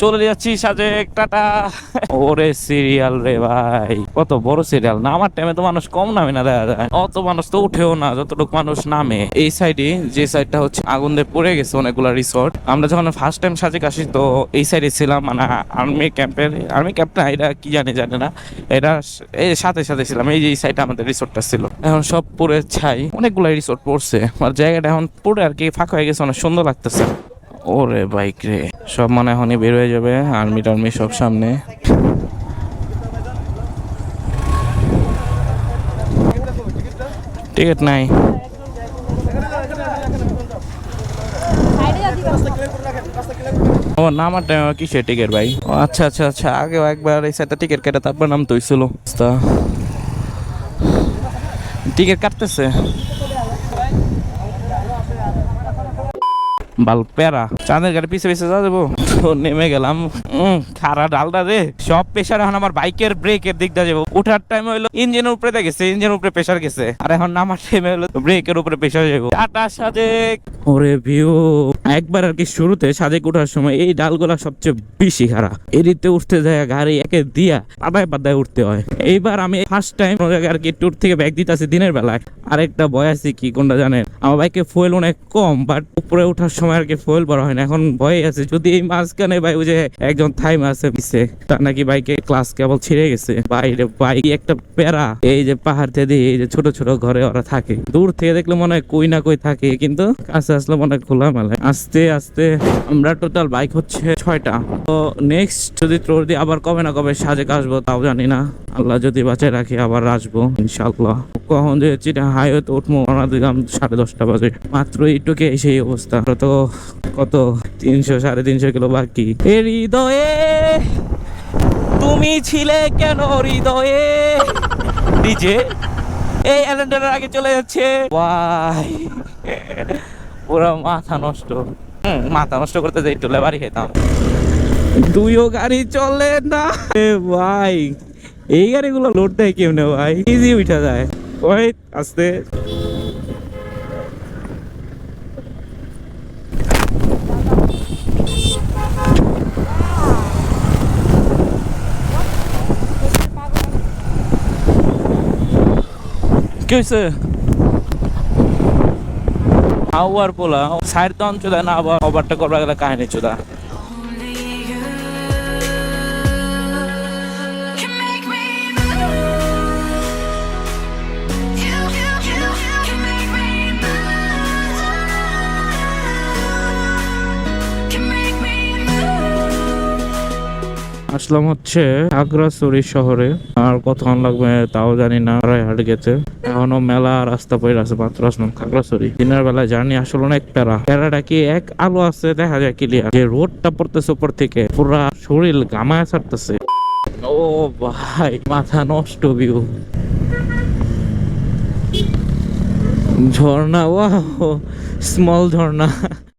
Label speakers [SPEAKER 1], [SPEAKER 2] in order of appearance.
[SPEAKER 1] চলে যাচ্ছি সাজেক, টাটা। ওরে সিরিয়াল রে ভাই, কত বড় সিরিয়াল না। আমার টাইমে তো মানুষ কম নামে না, দেখা যায় অত মানুষ তো উঠেও না যতটুকু মানুষ নামে। এই সাইডে যে সাইডটা হচ্ছে আগুন দিয়ে পড়ে গেছে অনেকগুলা রিসোর্ট। আমরা যখন ফার্স্ট টাইম সাজেক আসি তো এই সাইডে ছিলাম, মানে আর্মি ক্যাম্প না, এটা কি জানে না, এটা এই সাথে সাথে ছিলাম। এই যে এই সাইডে আমাদের রিসোর্টটা ছিল, এখন সব পুরে ছাই, অনেকগুলা রিসোর্ট পড়ছে। আর জায়গাটা এখন পুরো আর কি ফাঁকা হয়ে গেছে, অনেক সুন্দর লাগতেছে। ওরে বাইক রে, সব মানে এখনই বের হয়ে যাবে, আর্মি টার্মি সব সামনে। টিকিট নাই। ও নামার টাইম কিসের টিকিট ভাই? ও আচ্ছা আচ্ছা আচ্ছা, আগে একবার এই সাইডটা টিকিট কেটে তারপর নামতে হইছিল। টিকিট কাটতেছে বালপেরা চাঁদের গাড়ি পিছে পিছে যা যাবো তো নেমে গেলাম। খারা ডালটা রে, সব প্রেশার এখন আমার বাইকের ব্রেকের দিক দিয়ে যাবো। ওঠার টাইম হইলো ইঞ্জিনের উপরে গেছে, ইঞ্জিনের উপরে প্রেশার গেছে, আর এখন নামার টাইমে হলো ব্রেকের উপরে প্রেশার যাবো। টাটা সাজেক। ওরে ভিউ, একবার আর কি শুরুতে সাজেক ওঠার সময় এই ডালগুলা সবচেয়ে বেশি খারাপ, এদিকে উঠতে যায় গাড়ি একে দিয়া পাদায় পাদায় উঠতে হয়। এইবার আমি ফার্স্ট টাইম আর কি ট্যুর থেকে ব্যাগ দিতেছি দিনের বেলায়। আরেকটা ভয় আছে কি কোনটা জানেন, আমার বাইকে ফুয়েল অনেক কম, বাট উপরে ওঠার সময় আর কি ফুয়েল বড় হয় না। এখন ভয় আছে যদি এই মাঝখানে ভাই ওই যে একজন থাইম আছে পিছে, তার নাকি বাইকে ক্লাস কেবল ছিঁড়ে গেছে। বাইরে বাইক একটা প্যারা, এই যে পাহাড় থেকে এই যে ছোট ছোট ঘরে ওরা থাকে, দূর থেকে দেখলে মনে হয় কই না কই থাকে, কিন্তু কাছে আসলে মনে হয় খোলা মেলায়। আস্তে আস্তে আমরা টোটাল বাইক হচ্ছে 6টা। তো নেক্সট যদি তোর দিয়ে আবার কবে না কবে সাজেক আসবো তাও জানি না, আল্লাহ যদি বাঁচায় রাখি আবার আসবো ইনশাআল্লাহ। কখন যে চিটা হাইওয়েতে উঠবো ওনা দিলাম 10:30 বাজে, মাত্র এইটুকে সেই অবস্থা। তো কত 300-350 কিলো বাকি। এ হৃদয়ে তুমি ছিলে কেন হৃদয়ে, ডিজে এই অ্যালেন্ডারের আগে চলে যাচ্ছে ভাই, পুরো মাথা নষ্ট। মাথা নষ্ট করতে যাই একটু লেবারি খেতাম। দুইও গাড়ি চলে না ভাই, এই গাড়িগুলো লোড দেয় কেমনে ভাই, ইজি উঠা যায়। ওই আস্তে কি হয়েছে? আবার পোলা সাইড তো অঞ্চলে না, আবার ওভারটা করবা গেলে কাহিনী চোদা। আসলাম হচ্ছে খাগড়াছড়ি শহরে, আর কতক্ষণ লাগবে তাও জানি না। রায়হাট গেছে এখনো মেলা রাস্তা পড়ে আছে, মাত্র আসলাম খাগড়াছড়ি। দিনের বেলা জার্নি আসলে অনেক প্যারাটা কি এক আলো আছে দেখা যায় ক্লিয়ার, যে রোডটা পড়তেছে উপর থেকে পুরা শরীর গামায় ছাড়তেছে। ও ভাই মাথা নষ্ট ভিউ। ঝর্ণা, ওয়াও স্মল ঝর্ণা।